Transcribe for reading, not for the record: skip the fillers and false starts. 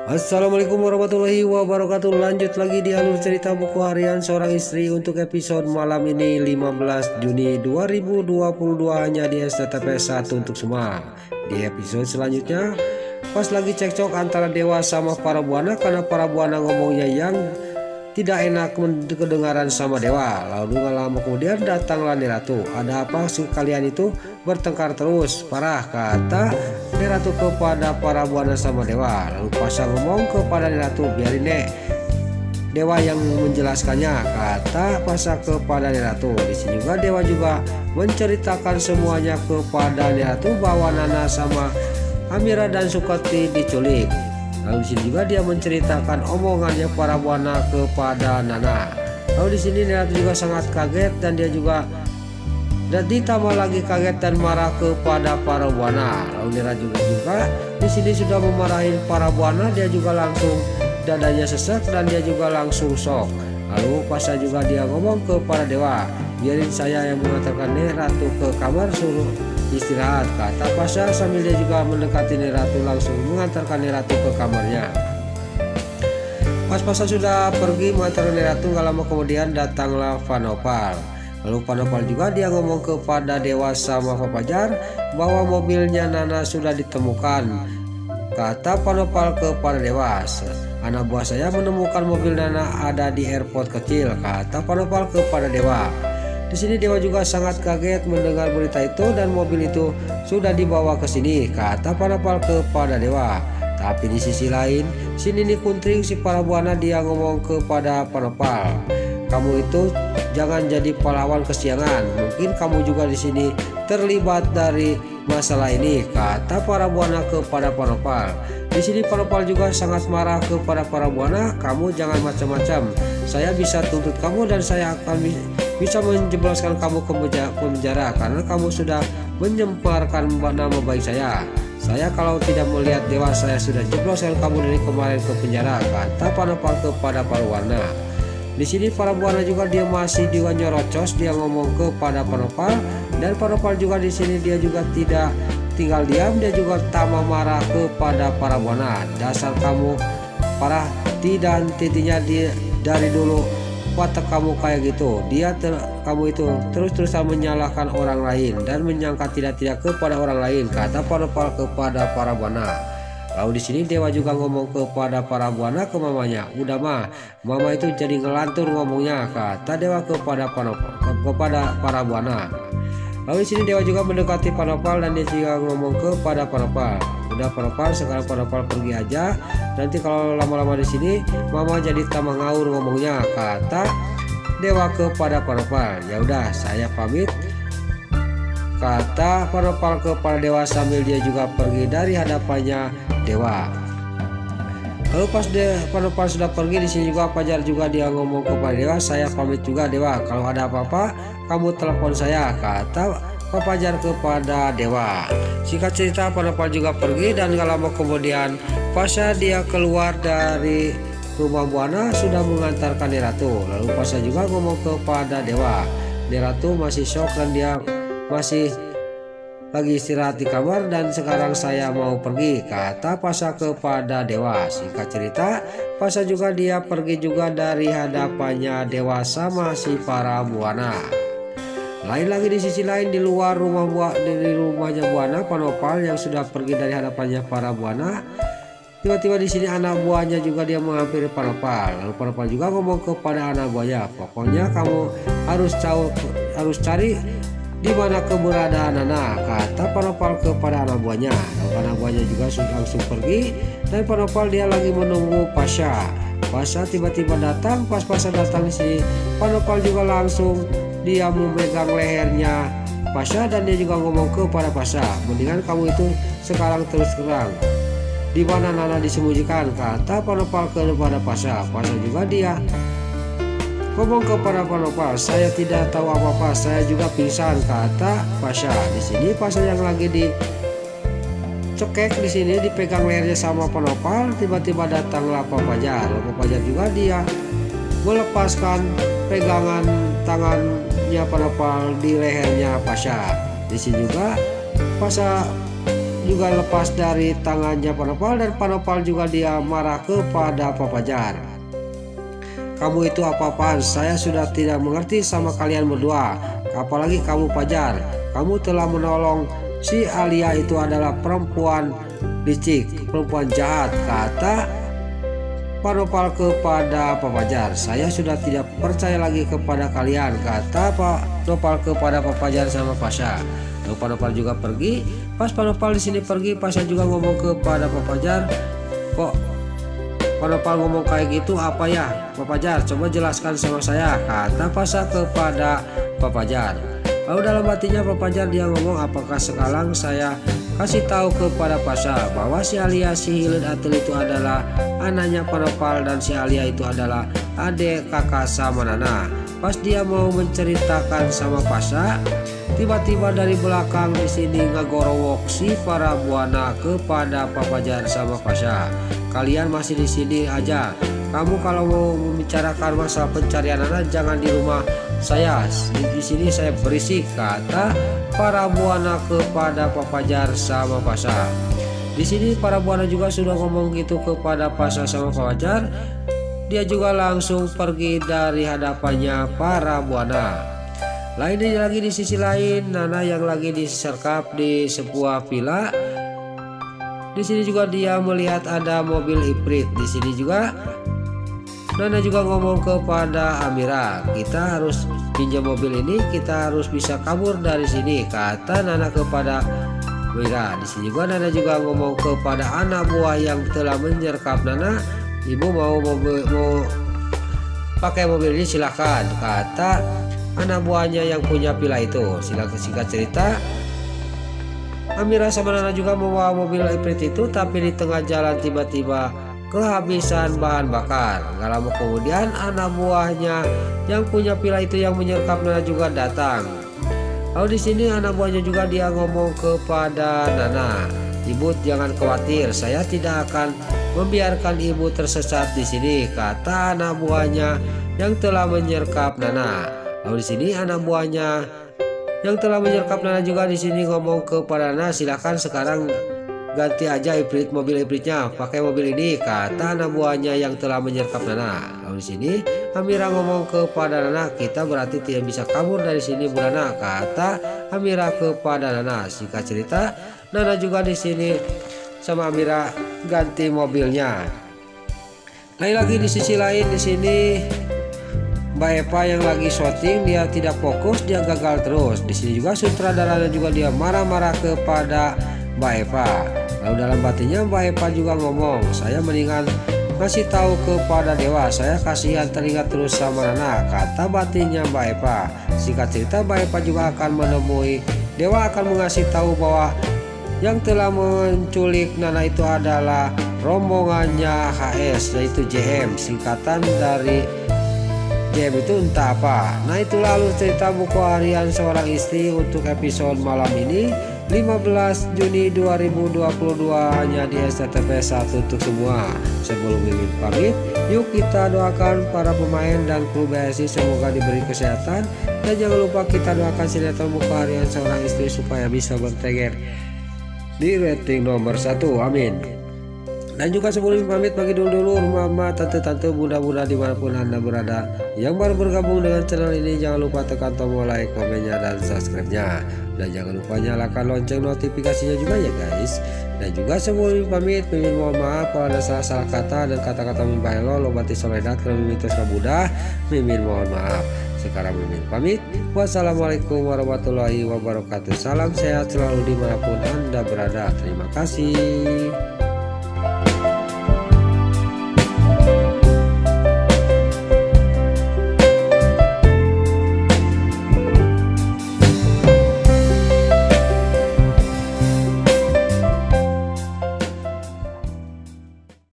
Assalamualaikum warahmatullahi wabarakatuh. Lanjut lagi di alur cerita buku harian seorang istri untuk episode malam ini 15 Juni 2022 hanya di STTP 1 untuk semua. Di episode selanjutnya pas lagi cekcok antara Dewa sama para buana karena para buana ngomongnya yang tidak enak kedengaran sama Dewa. Lalu gak lama kemudian datanglah Neratu. Ada apa sih kalian itu bertengkar terus? Parah, kata Neratu kepada para buana sama Dewa. Lalu Pasha ngomong kepada Neratu, biarin nek Dewa yang menjelaskannya, kata Pasha kepada Neratu. Di sini juga Dewa juga menceritakan semuanya kepada Neratu bahwa Nana sama Amira dan Sukati diculik. Lalu di sini juga dia menceritakan omongannya para buana kepada Nana. Lalu di sini Neratu juga sangat kaget dan dia juga ditambah lagi kaget dan marah kepada para buana. Lalu Neratu juga di sini sudah memarahin para buana, dia juga langsung dadanya sesek dan dia juga langsung shock. Lalu Pasha juga dia ngomong kepada Dewa, biarin saya yang mengantarkan Neratu ke kamar, suruh istirahat, kata Pasha sambil dia juga mendekati Neratu langsung mengantarkan Neratu ke kamarnya. Pas Pasha sudah pergi mengantarkan Neratu, gak lama kemudian datanglah Vanopal. Lalu Vanopal juga dia ngomong kepada Dewa sama Fajar bahwa mobilnya Nana sudah ditemukan. Kata Vanopal kepada Dewa, anak buah saya menemukan mobil Nana ada di airport kecil, kata Vanopal kepada Dewa. Di sini Dewa juga sangat kaget mendengar berita itu dan mobil itu sudah dibawa ke sini, kata Vanopal kepada Dewa. Tapi di sisi lain, si Nini Kuntring si para buana dia ngomong kepada Vanopal, kamu itu jangan jadi pahlawan kesiangan. Mungkin kamu juga di sini terlibat dari masalah ini, kata para buana kepada Vanopal. Di sini Vanopal juga sangat marah kepada para buana, kamu jangan macam-macam. Saya bisa tuntut kamu dan saya akan bisa menjebloskan kamu ke penjara karena kamu sudah menyemparkan nama baik saya. Saya kalau tidak melihat Dewa saya sudah jebloskan kamu dari kemarin ke penjara, kata Vanopal kepada para buana. Di sini para buana juga dia masih nyorocos, dia ngomong kepada Vanopal dan Vanopal juga di sini dia juga tidak tinggal diam, dia juga tambah marah kepada para buana. Dasar kamu parah dan titinya dari dulu watak kamu kayak gitu. Kamu itu terus-terusan menyalahkan orang lain dan menyangka tidak kepada orang lain, kata Vanopal kepada para buana. Lalu di sini Dewa juga ngomong kepada para buana ke mamanya, udah mah, mama itu jadi ngelantur ngomongnya, kata Dewa kepada para buana. Lalu di sini Dewa juga mendekati Vanopal dan dia juga ngomong kepada Vanopal, udah Vanopal, sekarang Vanopal pergi aja. Nanti kalau lama-lama di sini mama jadi tambah ngaur ngomongnya, kata Dewa kepada Vanopal. Ya udah saya pamit, kata Vanopal kepada Dewa sambil dia juga pergi dari hadapannya Dewa. Lalu pas Vanopal sudah pergi, di sini juga Fajar juga dia ngomong kepada Dewa, saya pamit juga Dewa, kalau ada apa-apa kamu telepon saya, kata Fajar kepada Dewa. Singkat cerita Vanopal juga pergi dan gak lama kemudian Pasha dia keluar dari rumah buana sudah mengantarkan Neratu. Lalu Pasha juga ngomong kepada Dewa, Neratu masih shock dan dia masih lagi istirahat di kamar dan sekarang saya mau pergi, kata Pasha kepada Dewa. Singkat cerita Pasha juga dia pergi juga dari hadapannya Dewa sama si para buana. Lain lagi di sisi lain di luar rumahnya buana Vanopal yang sudah pergi dari hadapannya para buana. Tiba-tiba di sini anak buahnya juga dia menghampiri Vanopal. Lalu Vanopal juga ngomong kepada anak buahnya, pokoknya kamu harus cari di mana keberadaan Nana, kata Vanopal kepada anak buahnya. Lalu anak buahnya juga sudah langsung pergi dan Vanopal dia lagi menunggu Pasha. Pasha tiba-tiba datang. Pas Pasha datang di sini Vanopal juga langsung dia memegang lehernya Pasha dan dia juga ngomong kepada Pasha, mendingan kamu itu sekarang terus terang di mana Nana disembunyikan, kata Vanopal kepada Pasha. Pasha juga dia ngomong kepada Vanopal, saya tidak tahu apa-apa, saya juga pingsan, kata Pasha. Di sini Pasha yang lagi dicekek di sini dipegang lehernya sama Vanopal, tiba-tiba datanglah Fajar. Fajar juga dia melepaskan pegangan tangannya Vanopal di lehernya Pasha. Di sini juga Pasha juga lepas dari tangannya Pak Nopal, dan Pak Nopal juga dia marah kepada Pak Fajar. Kamu itu apa-apaan? Saya sudah tidak mengerti sama kalian berdua. Apalagi kamu Fajar. Kamu telah menolong si Alia, itu adalah perempuan licik, perempuan jahat, kata Pak Nopal kepada Pak Fajar. Saya sudah tidak percaya lagi kepada kalian, kata Pak Nopal kepada Pak Fajar sama Pasha. Lalu Pak Nopal juga pergi. Pas Pak Nopal di sini pergi, Pasha juga ngomong kepada Pak Fajar, kok Pak Nopal ngomong kayak gitu apa ya Pak Fajar? Coba jelaskan sama saya, kata Pasha kepada Pak Fajar. Lalu dalam hatinya Pak Fajar dia ngomong, apakah sekarang saya kasih tahu kepada Pasha bahwa si Alia si Hilir Atul itu adalah anaknya Pak Nopal, dan si Alia itu adalah adik kakak sama Nana. Pas dia mau menceritakan sama Pasha, tiba-tiba dari belakang di sini ngagorowok si para buana kepada Pak Fajar sama Pasha. Kalian masih di sini aja. Kamu kalau mau membicarakan masalah pencarian Nana jangan di rumah saya. Di sini saya berisik, kata para buana kepada Pak Fajar sama Pasha. Di sini para buana juga sudah ngomong gitu kepada Pasha sama Pak Fajar. Dia juga langsung pergi dari hadapannya para buana. Lain lagi di sisi lain, Nana yang lagi diserkap di sebuah villa. Di sini juga dia melihat ada mobil Ifrit. Di sini juga Nana juga ngomong kepada Amira, kita harus pinjam mobil ini, kita harus bisa kabur dari sini, kata Nana kepada Amira. Di sini juga Nana juga ngomong kepada anak buah yang telah menyerkap Nana, ibu mau pakai mobil ini silahkan, kata anak buahnya yang punya villa itu. Singkat cerita, Amira sama Nana juga membawa mobil Ifrit itu, tapi di tengah jalan tiba-tiba kehabisan bahan bakar. Gak lama kemudian anak buahnya yang punya villa itu yang menyerkap Nana juga datang. Lalu di sini anak buahnya juga dia ngomong kepada Nana, ibu jangan khawatir, saya tidak akan membiarkan ibu tersesat di sini, kata anak buahnya yang telah menyerkap Nana. Lalu di sini anak buahnya yang telah menyerkap Nana juga di sini ngomong kepada Nana, silakan sekarang ganti aja mobil Ifritnya, pakai mobil ini, kata anak buahnya yang telah menyerkap Nana. Lalu di sini Amira ngomong kepada Nana, kita berarti tidak bisa kabur dari sini Bu Nana, kata Amira kepada Nana. Singkat cerita, Nana juga di sini sama Amira ganti mobilnya. Lain lagi di sisi lain, di sini Mbak Eva yang lagi syuting dia tidak fokus, dia gagal terus. Di sini juga sutradaranya juga dia marah-marah kepada Mbak Eva. Lalu dalam batinnya Mbak Eva juga ngomong, saya mendingan ngasih tahu kepada Dewa, saya kasihan teringat terus sama Nana, kata batinnya Mbak Eva. Singkat cerita Mbak Eva juga akan menemui Dewa, akan mengasih tahu bahwa yang telah menculik Nana itu adalah rombongannya HS, yaitu JM, singkatan dari JM itu entah apa. Nah itulah alur cerita buku harian seorang istri untuk episode malam ini 15 Juni 2022 hanya di SCTV 1 untuk semua. Sebelum Mimin pamit, yuk kita doakan para pemain dan kru BSI semoga diberi kesehatan, dan jangan lupa kita doakan sinetron buku harian seorang istri supaya bisa bertengger di rating nomor 1, amin. Dan juga sebelum pamit, bagi dulu mama, tante-tante, bunda-bunda dimanapun anda berada yang baru bergabung dengan channel ini, jangan lupa tekan tombol like, komennya, dan subscribe-nya, dan jangan lupa nyalakan lonceng notifikasinya juga ya guys. Dan juga sebelum pamit, Mimin mohon maaf kalau ada salah-salah kata dan kata-kata membailo lobati soledat kalau Mimin terus mudah, Mimin mohon maaf. Sekarang Mimin pamit. Wassalamualaikum warahmatullahi wabarakatuh. Salam sehat selalu dimanapun anda berada. Terima kasih.